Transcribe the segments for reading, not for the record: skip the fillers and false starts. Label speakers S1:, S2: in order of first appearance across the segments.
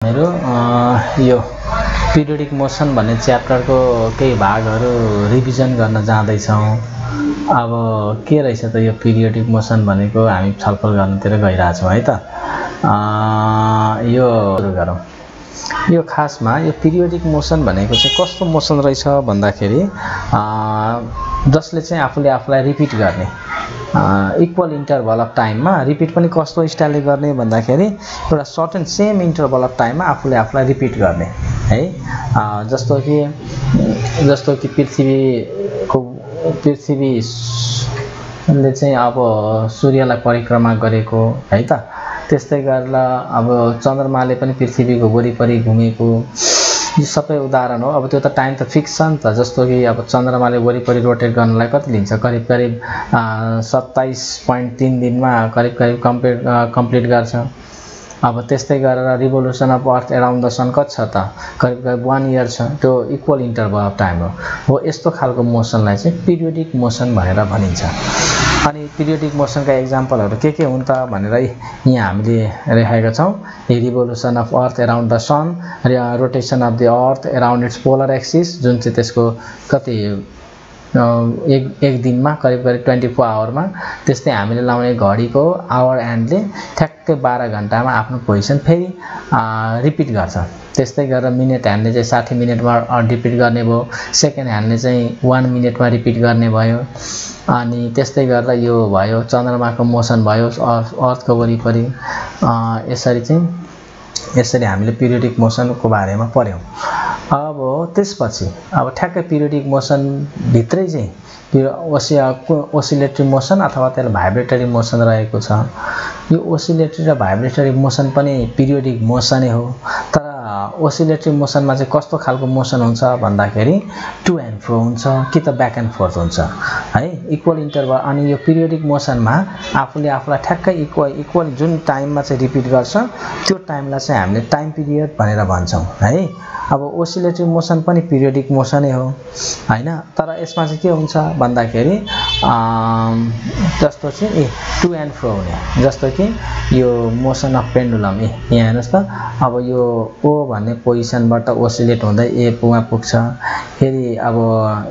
S1: मेरो यो periodic motion भन्ने च्याप्टरको केही भागहरू रिभिजन गर्न जाँदैछौँ। अब के रहेछ त यो पिरियोडिक मोसन भनेको हामी छलफल गर्नतिर गइरहेछौँ है त। यो सुरु गरौँ। यो खासमा यो पिरियोडिक मोसन भनेको चाहिँ कस्तो मोसन रहेछ भन्दाखेरि जसले चाहिँ आफूले आफूलाई रिपिट गर्ने इक्वल इन्टरभल अफ टाइममा रिपिट पनि कस्तो स्टाइलले गर्ने भन्दाखेरि एउटा short and same interval of टाइममा आफूले आफूलाई रिपिट गर्ने है। जस्तो कि पृथ्वीले चाहिँ अब सूर्यलाई परिक्रमा गरेको है त, त्यस्तै गरेर अब चन्द्रमाले पनि पृथ्वीको वरिपरि घुमेको, यो सबै उदाहरण हो। अब त्यो त टाइम त फिक्स छ नि त। जस्तो कि अब चन्द्रमाले वरिपरि रोटेट गर्नलाई कति लिन्छ, करिब 27.3 दिनमा करिब कम्प्लिट गर्छ। अब त्यस्तै गरेर revolution of earth around the sun कति छ त, करिब 1 इयर छ। त्यो इक्वल इन्टरभल अफ टाइम हो। यस्तो खालको मोसनलाई चाहिँ पिरियोडिक मोसन भनेर भनिन्छ। अनि पिरियोडिक मोसनका एक्जाम्पलहरू के हुन् त भनेर यहाँ हामीले लेखेका छौँ। Revolution of earth around the sun, rotation of the earth around its polar axis, जुन चाहिँ त्यसको कति एक दिनमा करिब 24 आवरमा। त्यस्तै हामीले लाउने घडीको आवर ह्यान्डले ठ्याक्कै 12 घन्टामा आफ्नो पोजिसन फेरि रिपिट गर्छ। त्यस्तै गरेर मिनेट ह्यान्डले चाहिँ 60 मिनटमा रिपिट गर्ने भयो, सेकेन्ड ह्यान्डले चाहिँ 1 मिनटमा रिपिट गर्ने भयो। अनि त्यस्तै गरेर यो भयो चन्द्रमाको मोसन भयो अर्थको वरिपरि। यसरी हामीले पिरियोडिक मोसनको बारेमा पढ्यौँ। अब त्यसपछि अब ठ्याक्कै पिरियोडिक मोसन भित्रै चाहिँ ओसिलेटरी मोसन अथवा त्यसलाई भाइब्रेटरी मोसन रहेको छ। यो ओसिलेटरी र भाइब्रेटरी मोसन पनि पिरियोडिक मोसनै हो। तर ओसिलेटरी मोसनमा चाहिँ कस्तो खालको मोसन हुन्छ भन्दाखेरि टु एन्ड फ्रो हुन्छ कि त ब्याक एन्ड फोर्थ हुन्छ है, इक्वल इन्टरभल। अनि यो पिरियोडिक मोसनमा आफूले आफूलाई ठ्याक्कै इक्वल जुन टाइममा चाहिँ रिपिट गर्छ त्यो टाइमलाई चाहिँ हामीले टाइम पिरियड भनेर भन्छौँ है। अब ओसिलेटरी मोसन पनि पिरियोडिक मोसनै हो हैन। तर यसमा चाहिँ के हुन्छ भन्दाखेरि जस्तो चाहिँ टु एन्ड फ्रो हुने, जस्तो कि यो मोसन अफ पेन्डुलम यहाँ हेर्नुहोस् त। अब यो ओ भन्ने पोजिसनबाट ओसिलेट हुँदै एमा पुग्छ, फेरि अब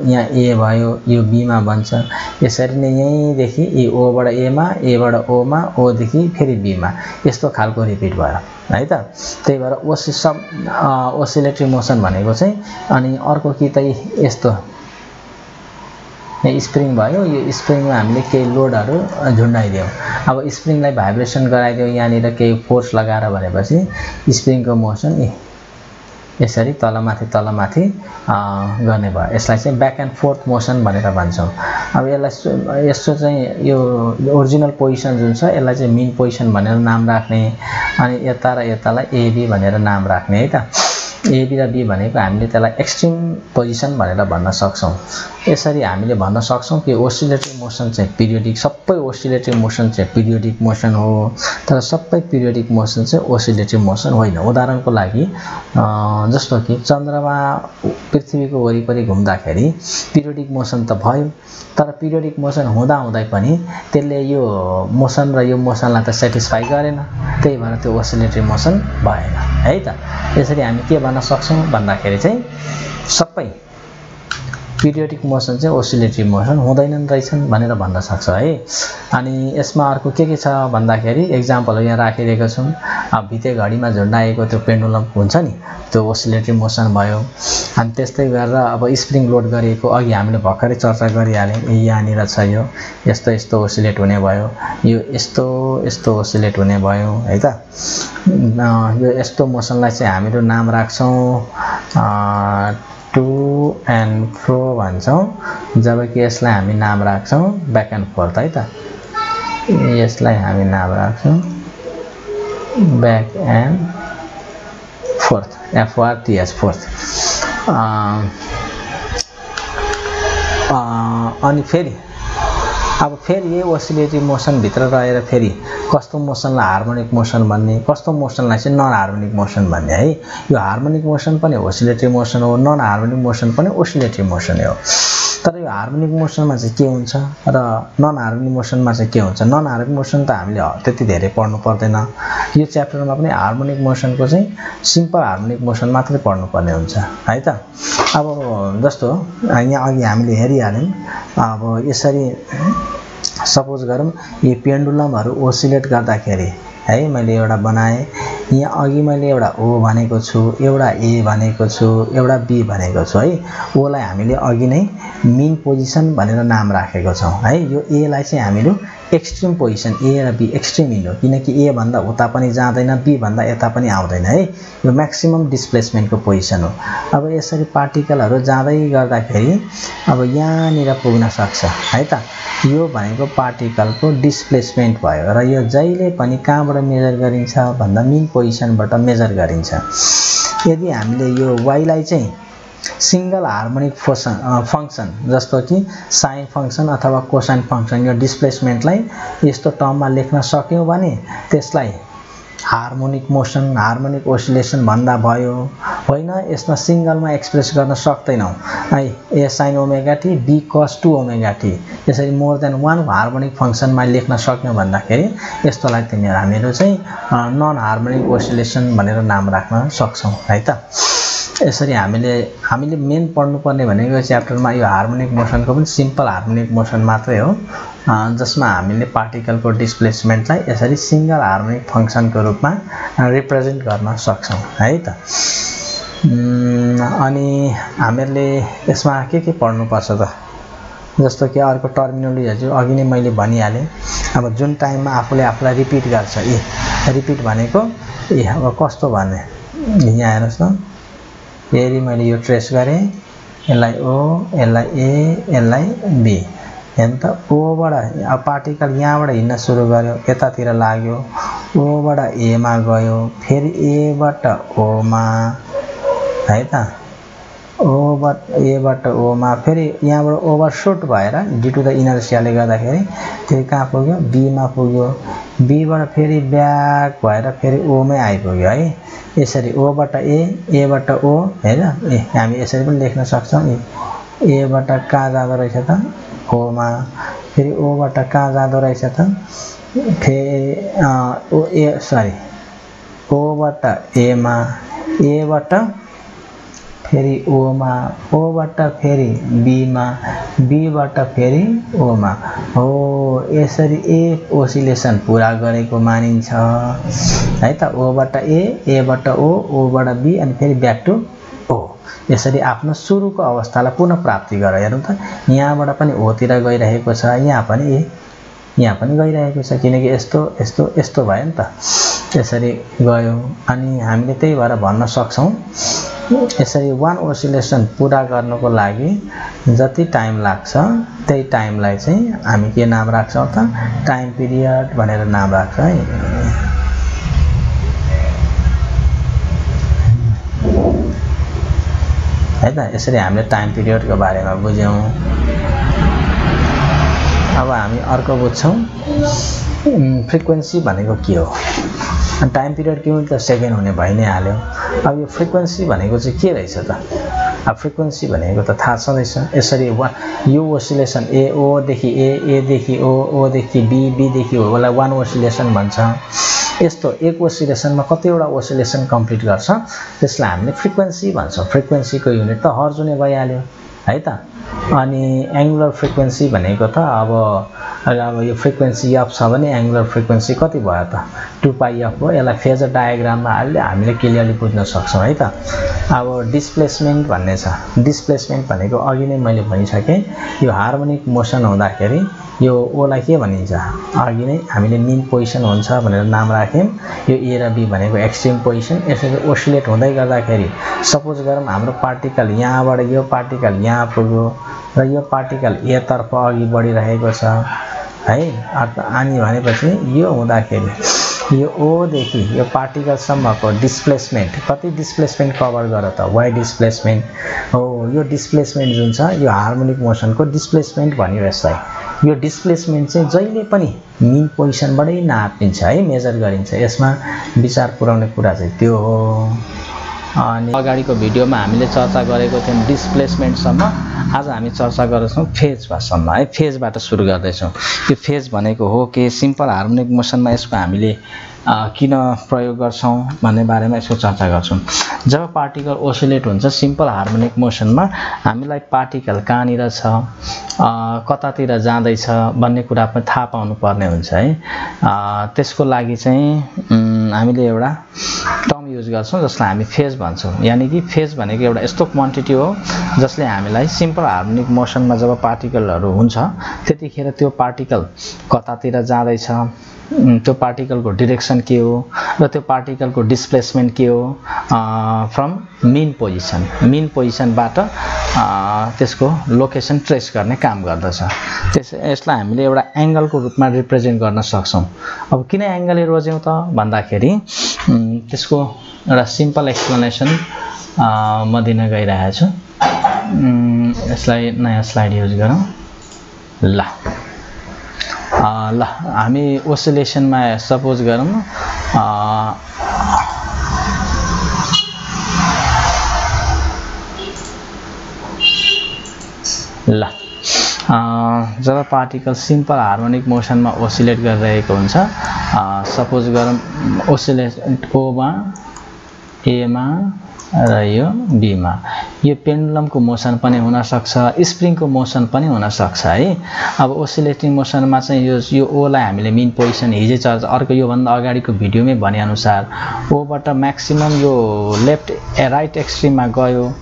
S1: यहाँ ए भयो, यो बीमा बन्छ। यसरी नै यहीँदेखि ओबाट एमा, एबाट ओमा, ओदेखि फेरि बीमा, यस्तो खालको रिपिट भयो है त। त्यही भएर ओसिलेटरी मोसन भनेको चाहिँ। अनि अर्को कि त यस्तो स्प्रिङ भयो, यो स्प्रिङमा हामीले केही लोडहरू झुन्डाइदियौँ। अब स्प्रिङलाई भाइब्रेसन गराइदियौँ, यहाँनिर केही फोर्स लगाएर भनेपछि स्प्रिङको मोसन यसरी तलमाथि गर्ने भयो। यसलाई चाहिँ ब्याक एन्ड फोर्थ मोसन भनेर भन्छौँ। अब यसो चाहिँ यो ओरिजिनल पोजिसन जुन छ यसलाई चाहिँ मिन पोजिसन भनेर नाम राख्ने, अनि यता र यतालाई एबी भनेर नाम राख्ने है त। एबी र बी भनेको हामीले त्यसलाई एक्सट्रिम पोजिसन भनेर भन्न सक्छौँ। यसरी हामीले भन्न सक्छौँ कि ओसिलेटरी मोसन चाहिँ पिरियोडिक, सबै ओसिलेटरी मोसन चाहिँ पिरियोडिक मोसन हो। तर सबै पिरियोडिक मोसन चाहिँ ओसिलेटरी मोसन होइन। उदाहरणको लागि जस्तो कि चन्द्रमा पृथ्वीको वरिपरि घुम्दाखेरि पिरियोडिक मोसन त भयो, तर पिरियोडिक मोसन हुँदाहुँदै पनि त्यसले यो मोसन र यो मोसनलाई त सेटिस्फाई गरेन, त्यही भएर त्यो ओसिलेटरी मोसन भएन है त। यसरी हामी के भन्न सक्छौँ भन्दाखेरि चाहिँ सबै पिरियोडिक मोसन चाहिँ ओसिलेटरी मोसन हुँदैनन् रहेछन् भनेर भन्न सक्छ है। अनि यसमा अर्को के छ भन्दाखेरि एक्जाम्पलहरू यहाँ राखिरहेको छौँ। अब भित्ते घडीमा झुन्डाएको त्यो पेन्डुलम हुन्छ नि, त्यो ओसिलेटरी मोसन भयो। अनि त्यस्तै गरेर अब स्प्रिङ लोड गरिएको अघि हामीले भर्खरै चर्चा गरिहाल्यौँ, यहाँनिर छ यो यस्तो ओसिलेट हुने भयो, यो यस्तो ओसिलेट हुने भयो है त। यो यस्तो मोसनलाई चाहिँ हामीहरू नाम राख्छौँ टु एन्ड फ्रो भन्छौँ, जबकि यसलाई हामी नाम राख्छौँ ब्याक एन्ड फोर्थ है त। यसलाई हामी नाम राख्छौँ back and forth, FORTH fourth. अनि फेरि यही ओसिलेटरी मोसनभित्र रहेर फेरि कस्तो मोसनलाई हार्मोनिक मोसन भन्ने, कस्तो मोसनलाई चाहिँ नन हार्मोनिक मोसन भन्ने है। यो हार्मोनिक मोसन पनि ओसिलेटरी मोसन हो, नन हार्मोनिक मोसन पनि ओसिलेटरी मोसन हो। तर यो हार्मोनिक मोसनमा चाहिँ के हुन्छ र नन हार्मोनिक मोसनमा चाहिँ के हुन्छ? नन हार्मोनिक मोसन त हामीले त्यति धेरै पढ्नु पर्दैन। यो च्याप्टरमा पनि हार्मोनिक मोसनको चाहिँ सिम्पल हार्मोनिक मोसन मात्रै पढ्नुपर्ने हुन्छ है त। अब जस्तो यहाँ अघि हामीले हेरिहाल्यौँ, अब यसरी सपोज गरौँ यो पेन्डुलमहरू ओसिलेट गर्दाखेरि है, मैले एउटा बनाएँ, यहाँ अघि मैले एउटा ओ भनेको छु, एउटा ए भनेको छु, एउटा बी भनेको छु है। ओलाई हामीले अघि नै मिन पोजिसन भनेर नाम राखेको छौँ है। यो एलाई चाहिँ हामीले एक्सट्रिम पोजिसन, ए र बी एक्सट्रिम हिँड्यो, किनकि ए भन्दा उता पनि जाँदैन, बी भन्दा यता पनि आउँदैन है। यो म्याक्सिमम डिस्प्लेसमेन्टको पोजिसन हो। अब यसरी पार्टिकलहरू जाँदै गर्दाखेरि अब यहाँनिर पुग्न सक्छ है त। यो भनेको पार्टिकलको डिस्प्लेसमेन्ट भयो र यो जहिले पनि कहाँबाट मेजर गरिन्छ भन्दा मिन पोजिसनबाट मेजर गरिन्छ। यदि हामीले यो वाइलाई चाहिँ सिंगल हार्मोनिक फंक्सन जस्तो कि साइन फंक्सन अथवा कोसाइन फंक्सन यो डिस्प्लेसमेन्टलाई यस्तो टर्ममा लेख्न सक्यौं भने त्यसलाई हार्मोनिक मोसन, हार्मोनिक ओसिलेसन भन्दा भयो। होइन, यसमा सिंगलमा एक्सप्रेस गर्न सक्दैनौं है। A sin omega T B cos 2 omega T यसरी मोर देन वान हार्मोनिक फंक्सनमा लेख्न सक्यौं भन्दाखेरि यस्तोलाई हामीहरू चाहिँ नन हार्मोनिक ओसिलेसन भनेर नाम राख्न सक्छौं है त। यसरी हामीले मेन पढ्नुपर्ने भनेको च्याप्टरमा यो हार्मोनिक मोसनको पनि सिम्पल हार्मोनिक मोसन मात्रै हो, जसमा हामीले पार्टिकलको डिस्प्लेसमेन्टलाई यसरी सिंगल हार्मोनिक फंक्सनको रूपमा रिप्रेजेन्ट गर्न सक्छौं है त। अनि हामीले यसमा के पढ्नुपर्छ त? जस्तो कि अर्को टर्मिनोलोजीहरु अघि नै मैले भनिहालेँ। अब जुन टाइममा आफूलाई रिपिट गर्छ, रिपिट भनेको अब कस्तो भने यहाँ हेर्नुस् न, फेरि मैले यो ट्रेस गरेँ, यसलाई ओ, यसलाई ए, यसलाई बी। हेर्नु त, ओबाट अब पार्टिकल यहाँबाट हिँड्न सुरु गर्यो, यतातिर लाग्यो, ओबाट एमा गयो, फेरि एबाट ओमा है त, एबाट ओमा, फेरि यहाँबाट ओभरशुट भएर ड्यू टु द इनर्सियाले गर्दाखेरि फेरि कहाँ पुग्यो? बीमा पुग्यो, बीबाट फेरि ब्याक भएर फेरि ओमै आइपुग्यो है। यसरी ओबाट ए, एबाट ओ हैन, हामी यसरी पनि लेख्न सक्छौं। एबाट कहाँ जाँदो रहेछ त? ओमा। फेरि ओबाट कहाँ जाँदो रहेछ त? ओबाट एमा, एबाट फेरि ओमा, ओबाट फेरि बीमा, बीबाट फेरि ओमा हो। यसरी ए ओसिलेसन पूरा गरेको मानिन्छ है त। ओबाट ए, एबाट ओ, ओबाट बी अनि फेरि ब्याक टु ओ। यसरी आफ्नो सुरुको अवस्थालाई पुनः प्राप्ति गर। हेर्नु त, यहाँबाट पनि ओतिर गइरहेको छ, यहाँ पनि ए, यहाँ पनि गइरहेको छ, किनकि यस्तो भयो नि त। यसरी गयो अनि हामीले त्यही भएर भन्न सक्छौं यसरी वान ओसिलेसन पूरा गर्नको लागि जति टाइम लाग्छ त्यही टाइमलाई चाहिँ हामी के नाम राख्छौं त? टाइम पिरियड भनेर नाम राख्छौं है। है त, यसरी हामीले टाइम पिरियडको बारेमा बुझ्यौं। अब हामी अर्को बुझ्छौं फ्रिक्वेन्सी भनेको के हो। टाइम पिरियड के त सेकेन्ड हुने भइ नै हाल्यो। अब यो फ्रिक्वेन्सी भनेको चाहिँ के रहेछ त? अब फ्रिक्वेन्सी भनेको त थाहा छँदैछ। यसरी यो ओसिलेसन ए, ओ देखि ए, ए देखि ओ, ओ देखि बी, बी देखि ओ लाई वान ओसिलेसन भन्छ। यस्तो एक ओसिलेसनमा कतिवटा ओसिलेसन कम्प्लिट गर्छ त्यसलाई हामीले फ्रिक्वेन्सी भन्छौं। फ्रिक्वेन्सीको युनिट त हर्ज हुने भइहाल्यो है त। अनि एंगुलर फ्रिक्वेन्सी भनेको त अब यो फ्रिक्वेन्सी एफ छ भने एंगुलर फ्रिक्वेन्सी कति भयो त? 2 पाई एफ हो। यसलाई फेजर डायग्राममा हाल्दै हामीले क्लियरली बुझ्न सक्छौं है त। अब डिस्प्लेसमेन्ट भन्ने छ। डिस्प्लेसमेन्ट भनेको अघि नै मैले भनिसकेँ, यो हार्मोनिक मोसन हुँदाखेरि यो ओलाई के भनिन्छ? अघि नै हामीले मिन पोजिसन हुन्छ भनेर नाम राख्यौं। यो ए र बी भनेको एक्सट्रिम पोजिसन। यसरी ओसिलेट हुँदै गर्दाखेरि सपोज गरौँ हाम्रो पार्टिकल यहाँबाट यो पार्टिकल यहाँ पुग्यो र यो पार्टिकल ए तर्फ अघि बढिरहेको छ है। अनि भनेपछि यो हुँदाखेरि यो ओ देखि यो पार्टिकल सम्मको डिस्प्लेसमेन्ट, कति डिस्प्लेसमेन्ट कभर गर त? वाइ डिस्प्लेसमेन्ट हो। यो डिस्प्लेसमेन्ट जुन छ यो हार्मोनिक मोसनको डिस्प्लेसमेन्ट भनियो यसलाई। यो डिस्प्लेसमेन्ट चाहिँ जहिले पनि मिन पोजिसनबाटै नापिन्छ है, मेजर गरिन्छ। यसमा विचार पुर्याउने कुरा चाहिँ त्यो हो। अनि अगाडिको भिडियोमा हामीले चर्चा गरेको थियौँ डिस्प्लेसमेन्टसम्म, आज हामी चर्चा गर्छौँ फेजसम्म है। फेजबाट सुरु गर्दैछौँ। यो फेज भनेको हो के, सिम्पल हार्मोनिक मोसनमा यसको हामीले किन प्रयोग गर्छौँ भन्ने बारेमा यसको चर्चा गर्छौँ। जब पार्टिकल ओसिलेट हुन्छ सिम्पल हार्मोनिक मोसनमा हामीलाई पार्टिकल कहाँनिर छ, कतातिर जाँदैछ भन्ने कुरा पनि थाहा पाउनु पर्ने हुन्छ है। त्यसको लागि चाहिँ हामीले एउटा टर्म युज गर्छौँ जसलाई हामी फेज भन्छौँ। यानी कि फेज भनेको एउटा यस्तो क्वान्टिटी हो जसले हामीलाई सिम्पल हार्मोनिक मोसनमा जब पार्टिकलहरू हुन्छ त्यतिखेर त्यो पार्टिकल कतातिर जाँदैछ, त्यो पार्टिकलको डिरेक्सन के हो र त्यो पार्टिकलको डिस्प्लेसमेन्ट के हो फ्रम मेन पोजिसनबाट त्यसको लोकेसन ट्रेस गर्ने काम गर्दछ। यसलाई हामीले एउटा एङ्गलको रूपमा रिप्रेजेन्ट गर्न सक्छौँ। अब किन एङ्गल रोज्यौँ त भन्दाखेरि त्यसको एउटा सिम्पल एक्सप्लेनेसन म दिन गइरहेको छु। यसलाई नयाँ स्लाइड युज गरौँ। ल हामी ओसिलेसनमा सपोज गरौँ जब पार्टिकल सिम्पल हार्मोनिक मोसनमा ओसिलेट गरिरहेको हुन्छ, सपोज गरौँ ओसिलेट ओमा, एमा र यो बीमा, यो पेन्डुलमको मोसन पनि हुन सक्छ, स्प्रिङको मोसन पनि हुन सक्छ है। अब ओसिलेटिङ मोसनमा चाहिँ यो ओलाई हामीले मेन पोजिसन हिजै चर्चा, अर्को योभन्दा अगाडिको भिडियोमै भनेअनुसार ओबाट म्याक्सिमम यो लेफ्ट राइट एक्सट्रिममा गयो,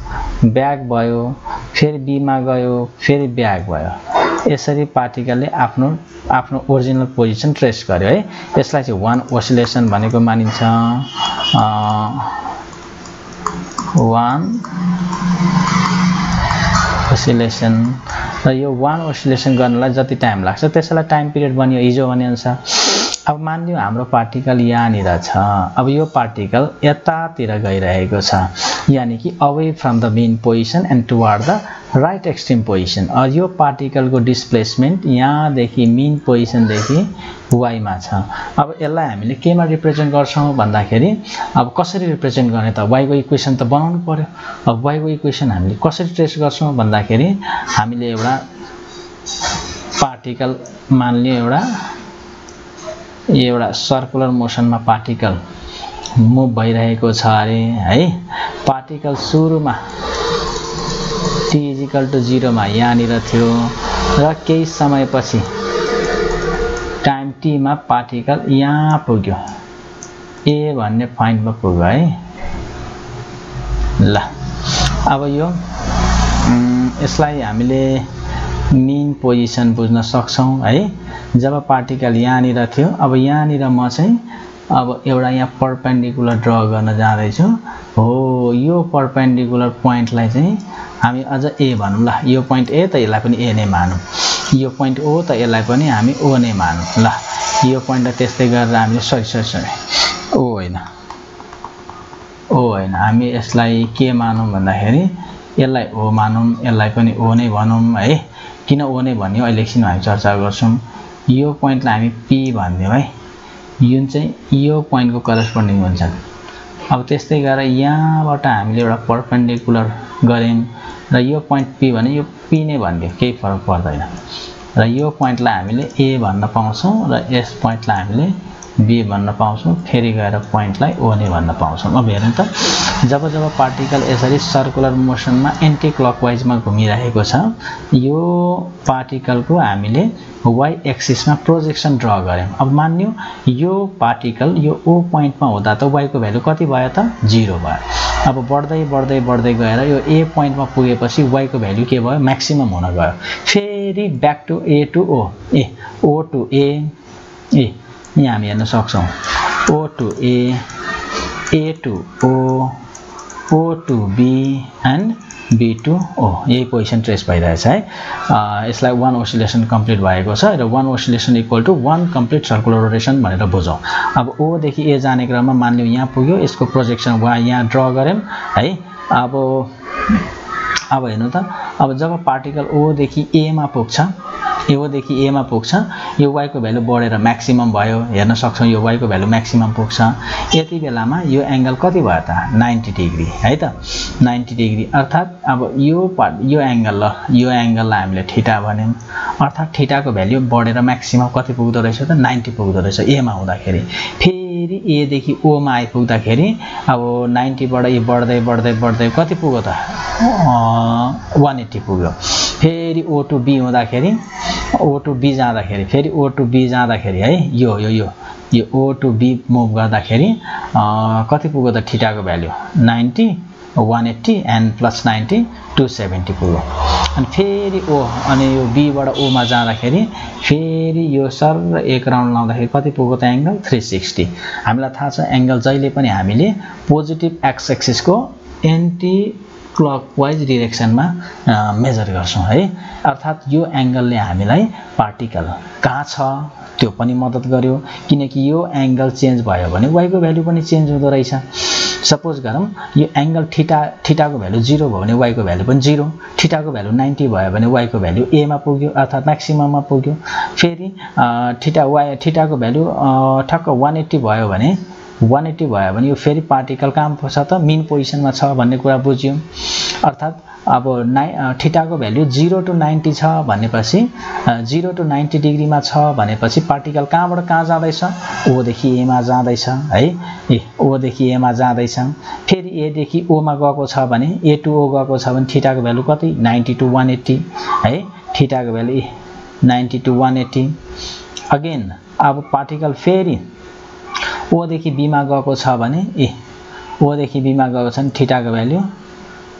S1: ब्याक भयो, फेरि बीमा गयो, फेरि ब्याक भयो। यसरी पार्टिकलले आफ्नो ओरिजिनल पोजिसन ट्रेस गर्यो है। यसलाई चाहिँ वान ओसिलेसन भनेको मानिन्छ। वान ओसिलेसन र यो वान ओसिलेसन गर्नलाई जति टाइम लाग्छ त्यसलाई टाइम पिरियड बनियो हिजो भनेअनुसार। अब मानिलियो हाम्रो पार्टिकल यहाँनिर छ, अब यो पार्टिकल यतातिर गइरहेको छ, यानी कि away from the main position and toward the right extreme position. यो पार्टिकलको डिस्प्लेसमेन्ट यहाँदेखि मेन पोजिसनदेखि वाइमा छ। अब यसलाई हामीले केमा रिप्रेजेन्ट गर्छौँ भन्दाखेरि अब कसरी रिप्रेजेन्ट गर्ने त, वाइको इक्वेसन त बनाउनु पर्यो। अब वाइको इक्वेसन हामीले कसरी ट्रेस गर्छौँ भन्दाखेरि हामीले एउटा पार्टिकल मानिलियो एउटा सर्कुलर मोसनमा पार्टिकल मुभ भइरहेको छ अरे है। पार्टिकल सुरुमा t = 0 मा यहाँनिर थियो र केही समयपछि टाइम t मा पार्टिकल यहाँ पुग्यो, ए भन्ने पोइन्टमा पुग्यो है। ल अब यसलाई हामीले मेन पोजिसन बुझ्न सक्छौँ है। जब पार्टिकल यहाँनिर थियो, अब यहाँनिर म चाहिँ अब एउटा यहाँ परपेन्डिकुलर ड्र गर्न जाँदैछु। हो यो परपेन्डिकुलर पोइन्टलाई चाहिँ हामी अझ ए भनौँ ल। यो पोइन्ट ए त यसलाई पनि ए नै मानौँ, यो पोइन्ट ओ त यसलाई पनि हामी ओ नै मानौँ ल। यो पोइन्टलाई त्यस्तै गरेर हामीले सरी ओ होइन हामी यसलाई के मानौँ भन्दाखेरि यसलाई ओ मानौँ, यसलाई पनि ओ नै भनौँ है। किन ओ नै भन्यो अहिले एकछिन हामी चर्चा गर्छौँ। यो पोइन्टलाई हामी पी भनिदिउँ है, जुन चाहिँ यो पोइन्टको करेस्पोन्डिङ हुन्छ। अब त्यस्तै गरेर यहाँबाट हामीले एउटा परपेन्डिकुलर गऱ्यौँ र यो पोइन्ट पी भने यो पी नै भनिदियो, केही फरक पर्दैन। र यो पोइन्टलाई हामीले ए भन्न पाउँछौँ र यस पोइन्टलाई हामीले बी भन्न पाउँछौँ, फेरि गएर पोइन्टलाई ओ नै भन्न पाउँछौँ। अब हेरौँ त, जब पार्टिकल यसरी सर्कुलर मोसनमा एन्टी क्लकवाइजमा घुमिरहेको छ, यो पार्टिकलको हामीले वाइ एक्सिसमा प्रोजेक्सन ड्र गऱ्यौँ। अब मान्यो यो पार्टिकल यो ओ पोइन्टमा हुँदा त वाइको भ्यालु कति भयो त 0 भयो। अब बढ्दै गएर यो ए पोइन्टमा पुगेपछि वाइको भ्यालु के भयो, म्याक्सिमम हुन गयो। फेरि back to A to O, O to A यहाँ हामी हेर्न सक्छौँ O to A to O to B and B to O, यही पोजिसन ट्रेस भइरहेछ है। यसलाई वान ओसिलेसन कम्प्लिट भएको छ र one oscillation equal to one complete circular rotation भनेर बुझौँ। अब ओ देखि ए जाने क्रममा मान्यौ यहाँ पुग्यो, यसको प्रोजेक्सन यहाँ ड्र गऱ्यौँ है। अब हेर्नु त, अब जब पार्टिकल ओ देखि ए मा पुग्छ
S2: यो देखि a मा पुग्छ यो y को भ्यालु बढेर म्याक्सिमम भयो हेर्न सक्छौं यो y को भ्यालु म्याक्सिमम पुग्छ यति बेलामा यो एंगल कति भयो त 90 डिग्री है त 90 डिग्री अर्थात अब यो एंगल यो एंगललाई हामीले थीटा भन्यौं अर्थात थीटा को भ्यालु बढेर म्याक्सिमम कति पुग्दो रहेछ त 90 पुग्दो रहेछ a मा हुँदाखेरि फेरि a देखि o मा आइपुग्दाखेरि अब 90 बाट यो बढ्दै बढ्दै बढ्दै कति पुग्यो त 180 पुग्यो फेरि o to b हुँदाखेरि o to b जाँदाखेरि फेरि o to b जाँदाखेरि है यो o to b मुभ गर्दाखेरि कति पुग्यो त थीटा को भ्यालु 90 180 एन्ड प्लस 90 270 पुग्यो अनि फेरि o अनि यो b बाट o मा जाँदाखेरि फेरि यो सर एक राउन्ड लाउँदाखेरि कति पुग्यो त एंगल 360 हामीलाई थाहा छ एंगल जहिले पनि हामीले पोजिटिभ एक्स एक्सिस को एन्टी क्लकवाइज डाइरेक्सनमा मेजर गर्छौं है अर्थात यो एंगलले हामीलाई पार्टिकल कहाँ छ त्यो पनि मद्दत गर्यो किनकि यो एंगल चेन्ज भयो भने y को भ्यालु पनि चेन्ज हुँदो रहेछ सपोज गरौँ यो एंगल थीटा को भ्यालु 0 भयो भने y को भ्यालु पनि 0 थीटा को भ्यालु 90 भयो भने y को भ्यालु a मा पुग्यो अर्थात म्याक्सिमम मा पुग्यो फेरि थीटा को भ्यालु ठक्क 180 भयो भने 180 भयो भने यो फेरि पार्टिकल कहाँ छ त मेन पोजिसनमा छ भन्ने कुरा बुझ्यौ अर्थात अब थीटा को भ्यालु 0 to 90 छ भनेपछि 0 to 90 डिग्री मा छ भनेपछि पार्टिकल कहाँबाट कहाँ जाँदैछ o देखि a मा जाँदैछ है o देखि a मा जाँदैछ फेरि a देखि o मा गएको छ भने a to o गएको छ भने थीटा को भ्यालु कति 90 to 180 है थीटा को भ्यालु 90 to 180 अगेन अब पार्टिकल फेरि o देखि b मा गएको छ भने o देखि b मा गएको छ भने थीटा को भ्यालु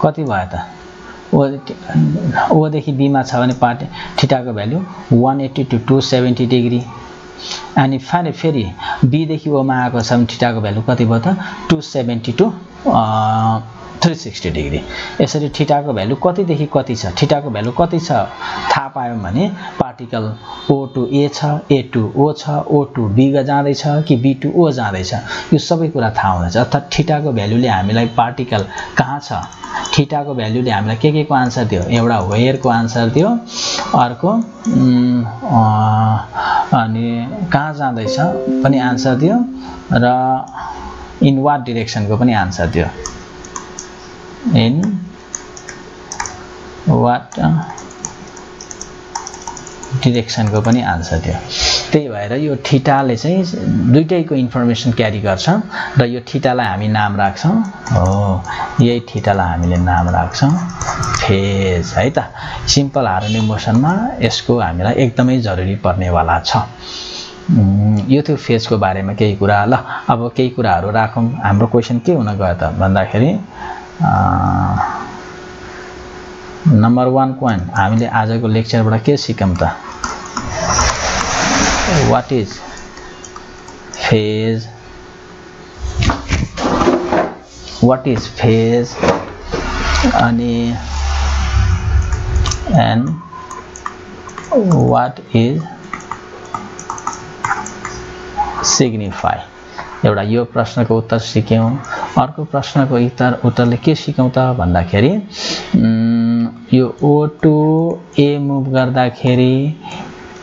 S2: कति भयो त o देखि b मा छ भने थीटा को भ्यालु 180 to 270 डिग्री अनि फेरि b देखि o मा आएको छ भने थीटा को भ्यालु कति भयो त 270 to 360 डिग्री यसरी थीटा को भ्यालु कति देखि कति छ थीटा को भ्यालु कति छ थाहा पायौं भने पार्टिकल o to a छ a to o छ o to b जाँदै छ कि b to o जाँदै छ यो सबै कुरा थाहा हुँदैछ अर्थात थीटा को भ्यालुले हामीलाई पार्टिकल कहाँ छ थीटा को भ्यालुले हामीलाई के को आन्सर दियो एउटा वेयर को आन्सर दियो अर्को अनि कहाँ जाँदै छ पनि आन्सर दियो र इन व्हाट डाइरेक्सन को पनि आन्सर दियो in what direction को पनि आन्सर दियो त्यही भएर यो थीटाले चाहिँ दुईटैको इन्फर्मेसन क्यारी गर्छ र यो थीटालाई हामी नाम राख्छौं हो यही थीटालाई हामीले नाम राख्छौं फेज है त सिम्पल हार्मोनिक मोसनमा यसको हामीलाई एकदमै जरुरी पर्ने वाला छ यो थियो फेज को बारेमा केही कुरा ल अब केही कुराहरु राखौं हाम्रो क्वेशन के हुन गयो त भन्दाखेरि नम्बर 1 पोइन्ट हामीले आजको लेक्चरबाट के सिक्यौं त व्हाट इज फेज अनि एन्ड व्हाट इज सिग्निफाई एउटा यो प्रश्नको उत्तर सिक्यौं अर्को प्रश्नको उत्तरले के सिक्यौं त भन्दाखेरि यो o to a मुभ गर्दाखेरि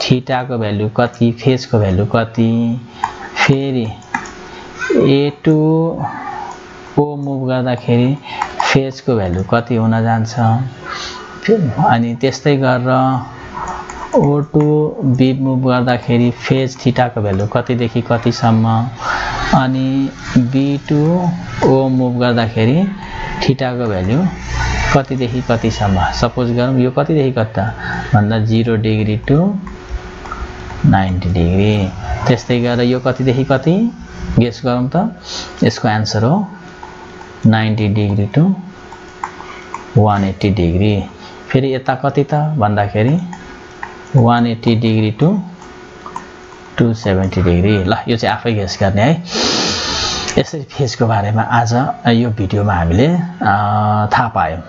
S2: थीटा को भ्यालु कति फेज को भ्यालु कति फेरि a to o मुभ गर्दाखेरि फेज को भ्यालु कति हुन जान्छ अनि त्यस्तै गरेर o to b मुभ गर्दाखेरि फेज थीटा को भ्यालु कति देखि कति सम्म अनि b to o मुभ गर्दाखेरि थीटा को भ्यालु कति देखि कति सम्म सपोज गरौँ यो कति देखि कति भन्दा 0 डिग्री टु 90 डिग्री त्यस्तै गरेर यो कति देखि कति गेस गरौँ त यसको आन्सर हो 90 डिग्री टु 180 डिग्री फेरि यता कति त भन्दाखेरि 180 डिग्री टु 270 डिग्री ल यो चाहिँ आफै गेस गर्ने है यसरी फेज को बारेमा आज यो भिडियोमा हामीले थाहा पायौं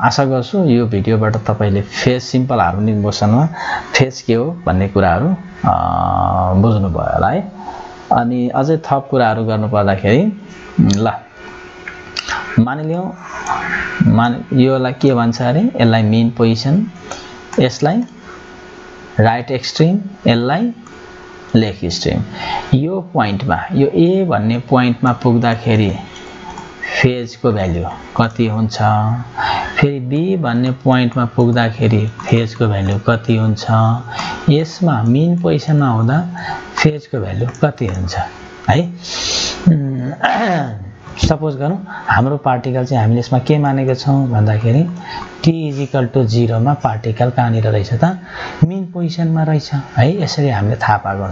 S2: आशा गर्छु यो भिडियोबाट तपाईले फेज सिम्पल हार्मोनिक मोसनमा फेज के हो भन्ने कुराहरु बुझ्नु भयो होला है अनि अझै थप कुराहरु गर्नु पर्दाखेरि ल मानिलियौ योलाई के भन्छ अरे यसलाई मिन पोजिसन यसलाई राइट एक्सट्रिम यसलाई लेफ्ट एक्सट्रिम यो पोइन्टमा यो ए भन्ने पोइन्टमा पुग्दाखेरि फेजको भ्यालु कति हुन्छ फेरि बी भन्ने पोइन्टमा पुग्दाखेरि फेजको भ्यालु कति हुन्छ यसमा मिन पोजिसनमा हुँदा फेजको भ्यालु कति हुन्छ है सपोज गरौँ हाम्रो पार्टिकल चाहिँ हामीले यसमा के मानेको छौँ भन्दाखेरि t = 0 मा पार्टिकल कहाँनिर रहेछ त मिन पोजिसनमा रहेछ है यसरी हामीले थाहा पाएको